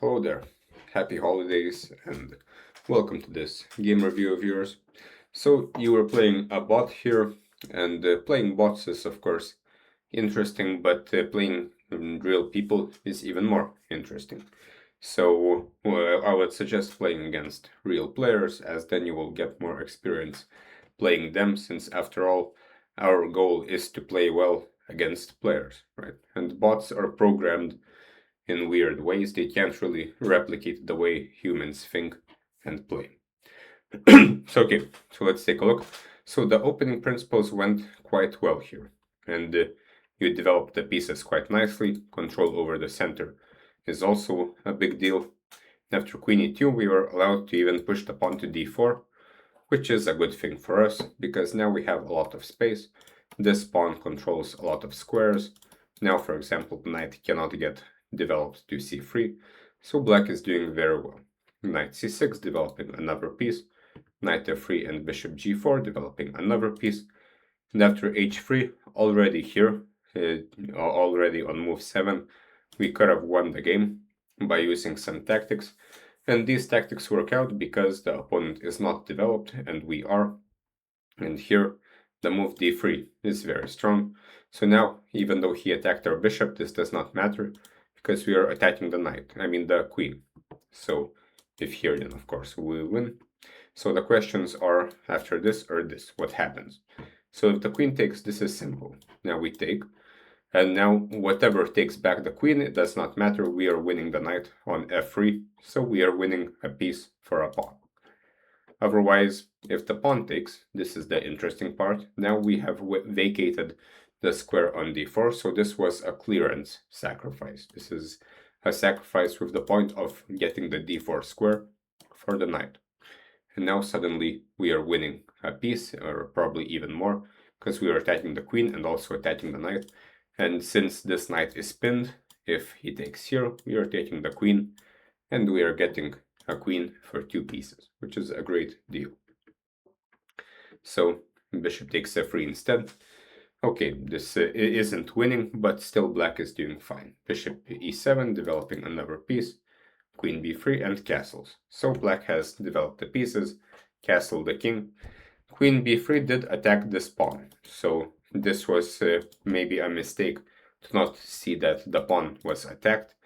Hello there, happy holidays, and welcome to this game review of yours. So, you were playing a bot here, and playing bots is, of course, interesting, but playing real people is even more interesting. So, I would suggest playing against real players, as then you will get more experience playing them, since after all, our goal is to play well against players, right? And bots are programmed in weird ways. They can't really replicate the way humans think and play. So let's take a look. So the opening principles went quite well here, and you developed the pieces quite nicely. Control over the center is also a big deal. After queen e2, we were allowed to even push the pawn to d4, which is a good thing for us, because now we have a lot of space. This pawn controls a lot of squares. Now, for example, the knight cannot get developed to c3, so black is doing very well. Knight c6 developing another piece, knight f3 and bishop g4 developing another piece, and after h3, already here, already on move 7, we could have won the game by using some tactics, and these tactics work out because the opponent is not developed and we are, and here the move d3 is very strong. So now, even though he attacked our bishop, this does not matter, because we are attacking the queen. So if here, then of course we will win. So the questions are, after this or this, what happens? So if the queen takes, this is simple. Now we take, and now whatever takes back the queen, it does not matter, we are winning the knight on f3, so we are winning a piece for a pawn. Otherwise, if the pawn takes, this is the interesting part, now we have vacated the square on d4, so this was a clearance sacrifice. This is a sacrifice with the point of getting the d4 square for the knight. And now suddenly we are winning a piece, or probably even more, because we are attacking the queen and also attacking the knight. And since this knight is pinned, if he takes here, we are taking the queen, and we are getting a queen for 2 pieces, which is a great deal. So bishop takes f3 instead. Okay, this isn't winning, but still black is doing fine. Bishop e7, developing another piece, queen b3, and castles. So black has developed the pieces, castle the king. Queen b3 did attack this pawn, so this was maybe a mistake to not see that the pawn was attacked.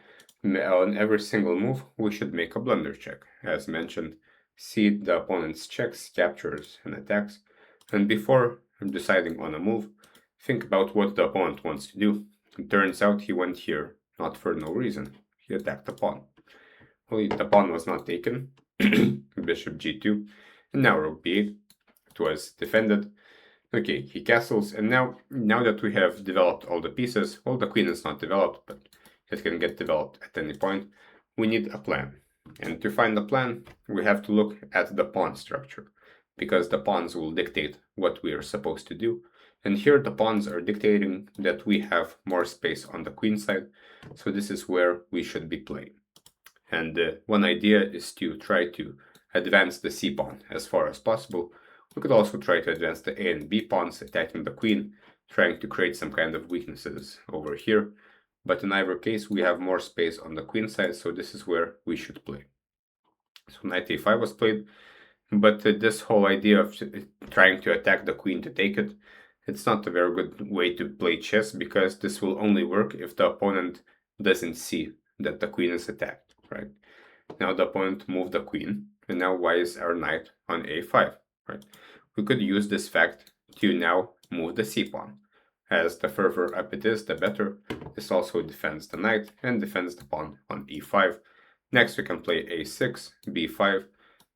On every single move, we should make a blunder check. As mentioned, see the opponent's checks, captures, and attacks, and before deciding on a move, think about what the opponent wants to do. It turns out he went here, not for no reason. He attacked the pawn. Well, the pawn was not taken. Bishop g2, and now rook b8. It was defended. Okay, he castles, and now that we have developed all the pieces, well, the queen is not developed, but it can get developed at any point, we need a plan. And to find the plan, we have to look at the pawn structure, because the pawns will dictate what we are supposed to do. And here the pawns are dictating that we have more space on the queen side, so this is where we should be playing. And one idea is to try to advance the c pawn as far as possible. We could also try to advance the a and b pawns, attacking the queen, trying to create some kind of weaknesses over here. But in either case, we have more space on the queen side, so this is where we should play. So knight a5 was played, but this whole idea of trying to attack the queen to take it, it's not a very good way to play chess, because this will only work if the opponent doesn't see that the queen is attacked, right? Now the opponent moved the queen, and now why is our knight on a5, right? We could use this fact to now move the c-pawn. As the further up it is, the better. This also defends the knight and defends the pawn on e5. Next we can play a6, b5,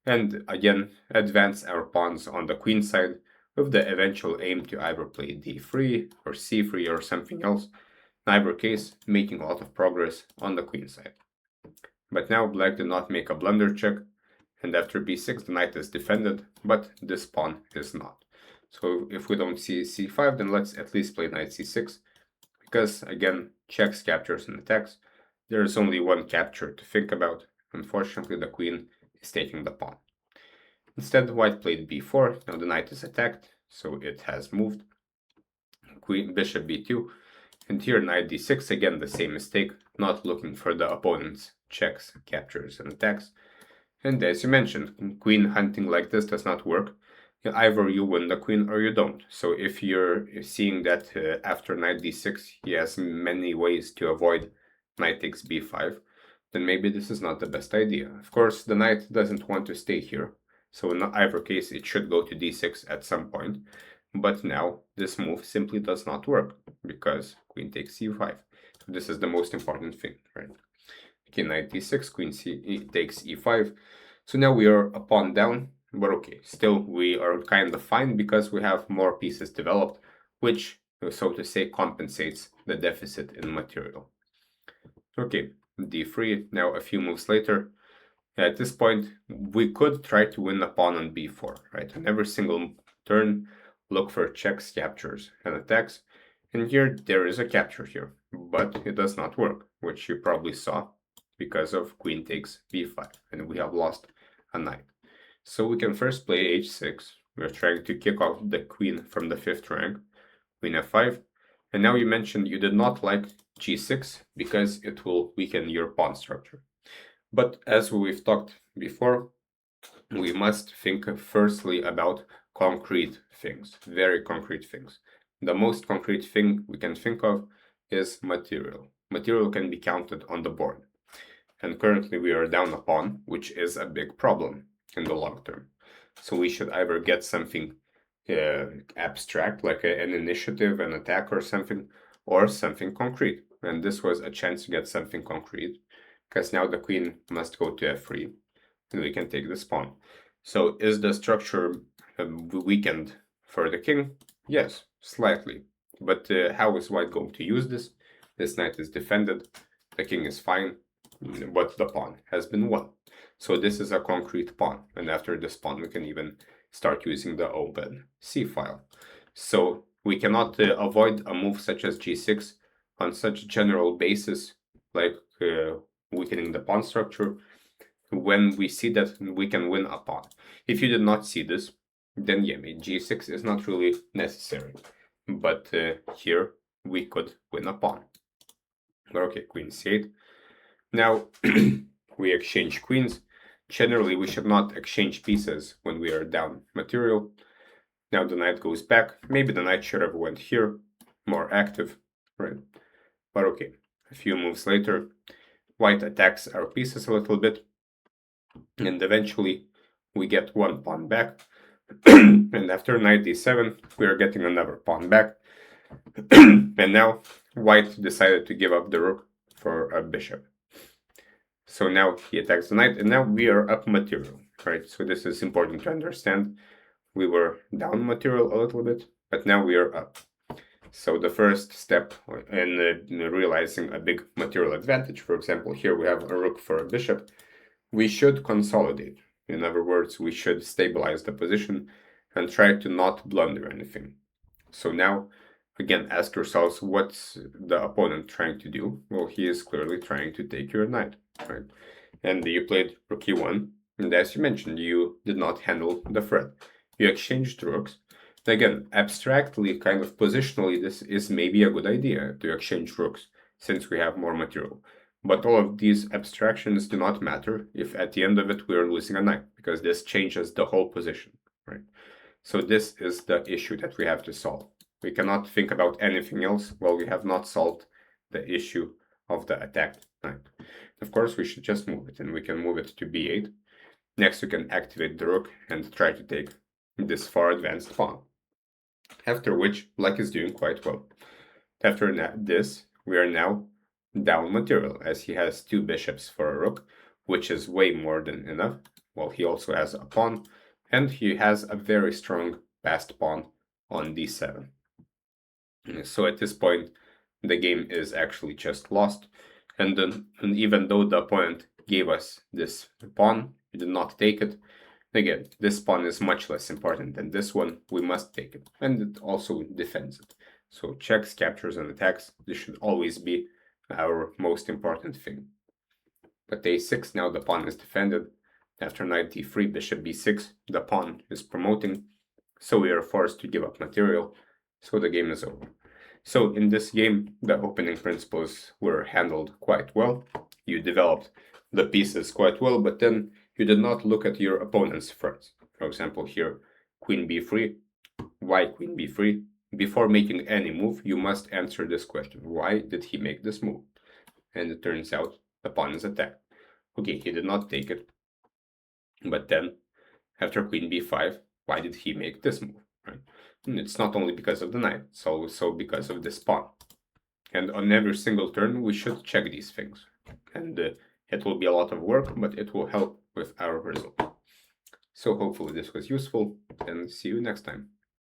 and again advance our pawns on the queen side with the eventual aim to either play d3 or c3 or something else. In either case, making a lot of progress on the queen side. But now black did not make a blunder check, and after b6 the knight is defended, but this pawn is not. So if we don't see c5, then let's at least play knight c6, because again, checks, captures, and attacks. There is only one capture to think about. Unfortunately, the queen is taking the pawn. Instead, white played b4. Now the knight is attacked, so it has moved. Queen, bishop b2, and here knight d6. Again, the same mistake, not looking for the opponent's checks, captures, and attacks. And as you mentioned, queen hunting like this does not work. Either you win the queen or you don't. So if you're seeing that after knight d6 he has many ways to avoid knight takes b5, then maybe this is not the best idea. Of course, the knight doesn't want to stay here, so in either case it should go to d6 at some point. But now this move simply does not work because queen takes c5. So this is the most important thing, right? Okay, knight d6, queen takes e5. So now we are a pawn down, but okay, still we are kind of fine because we have more pieces developed, which, so to say, compensates the deficit in material. Okay, d3, now a few moves later. At this point, we could try to win a pawn on b4, right? On every single turn, look for checks, captures, and attacks. And here, there is a capture here, but it does not work, which you probably saw because of queen takes b5, and we have lost a knight. So we can first play h6. We're trying to kick off the queen from the 5th rank, queen f5. And now you mentioned you did not like g6 because it will weaken your pawn structure. But as we've talked before, we must think firstly about concrete things, very concrete things. The most concrete thing we can think of is material. Material can be counted on the board. And currently we are down a pawn, which is a big problem in the long term. So we should either get something abstract, like an initiative, an attack or something concrete. And this was a chance to get something concrete, because now the queen must go to f3, and we can take this pawn. So is the structure weakened for the king? Yes, slightly. But how is white going to use this? This knight is defended, the king is fine, but the pawn has been won. So this is a concrete pawn, and after this pawn we can even start using the open c file. So we cannot avoid a move such as g6 on such a general basis, like weakening the pawn structure, when we see that we can win a pawn. If you did not see this, then yeah, g6 is not really necessary. But here we could win a pawn. Okay, queen c8. Now we exchange queens. Generally, we should not exchange pieces when we are down material. Now the knight goes back. Maybe the knight should have went here, more active, right? But okay, a few moves later, white attacks our pieces a little bit, and eventually we get one pawn back. And after knight d7, we are getting another pawn back. And now white decided to give up the rook for a bishop. So now he attacks the knight, and now we are up material, right? So this is important to understand. We were down material a little bit, but now we are up. So the first step in realizing a big material advantage, for example, here we have a rook for a bishop, we should consolidate. In other words, we should stabilize the position and try to not blunder anything. So now, again, ask yourselves, what's the opponent trying to do? Well, he is clearly trying to take your knight, right? And you played rook e1, and as you mentioned, you did not handle the threat. You exchanged rooks. Again, abstractly, kind of positionally, this is maybe a good idea to exchange rooks, since we have more material. But all of these abstractions do not matter if at the end of it we are losing a knight, because this changes the whole position, right? So this is the issue that we have to solve. We cannot think about anything else while we have not solved the issue of the attacked knight. Of course, we should just move it, and we can move it to b8. Next, we can activate the rook and try to take this far advanced pawn. After which, black is doing quite well. After this, we are now down material, as he has 2 bishops for a rook, which is way more than enough. Well, he also has a pawn, and he has a very strong passed pawn on d7. So at this point, the game is actually just lost, and even though the opponent gave us this pawn, we did not take it. Again, this pawn is much less important than this one. We must take it, and it also defends it. So checks, captures, and attacks, this should always be our most important thing. But a6, now the pawn is defended. After knight d3, bishop b6, the pawn is promoting, so we are forced to give up material, so the game is over. So in this game, the opening principles were handled quite well. You developed the pieces quite well, but then you did not look at your opponent's threats. For example, here, queen b3, why queen b3? Before making any move, you must answer this question. Why did he make this move? And it turns out the pawn is attacked. Okay, he did not take it. But then, after queen b5, why did he make this move? Right? And it's not only because of the knight, it's also because of this pawn. And on every single turn, we should check these things. And it will be a lot of work, but it will help with our result. So hopefully this was useful, and see you next time.